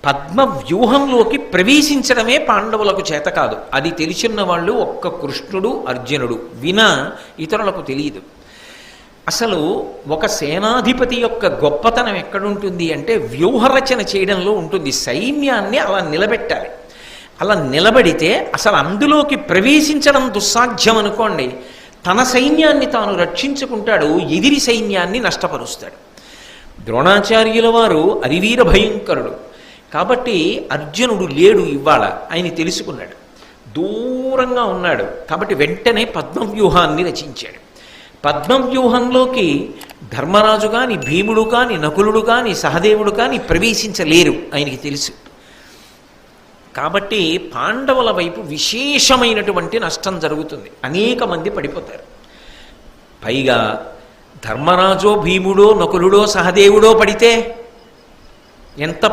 పద్మ వ్యూహంలోకి ప్రవేశించడమే పాండవులకు చేత కాదు. అది తెలిసిన వాళ్ళు ఒక్క కృష్ణుడు అర్జునుడు, వినా ఇతరులకు తెలియదు. అసలు ఒక సేనాధిపతి యొక్క గొప్పతనం ఎక్కడుంటుంది అంటే వ్యూహరచన చేయడంలో ఉంటుంది. సైన్యాన్ని అలా నిలబెట్టాలి. అలా నిలబడితే అసలు అందులోకి ప్రవేశించడం దుస్సాధ్యం అనుకోండి, తన సైన్యాన్ని తాను రక్షించుకుంటాడు, ఎదిరి సైన్యాన్ని నష్టపరుస్తాడు. ద్రోణాచార్యుల వారు అరివీర భయంకరుడు కాబట్టి అర్జునుడు లేడు ఇవాళ, ఆయన తెలుసుకున్నాడు, దూరంగా ఉన్నాడు కాబట్టి వెంటనే పద్మవ్యూహాన్ని రచించాడు. పద్మవ్యూహంలోకి ధర్మరాజు కాని, భీముడు కాని, నకులుడు కాని, సహదేవుడు కాని ప్రవేశించలేరు, ఆయనకి తెలుసు. కాబట్టి పాండవుల వైపు విశేషమైనటువంటి నష్టం జరుగుతుంది, అనేక మంది పడిపోతారు. పైగా ధర్మరాజో భీముడో నకులుడో సహదేవుడో పడితే ఎంత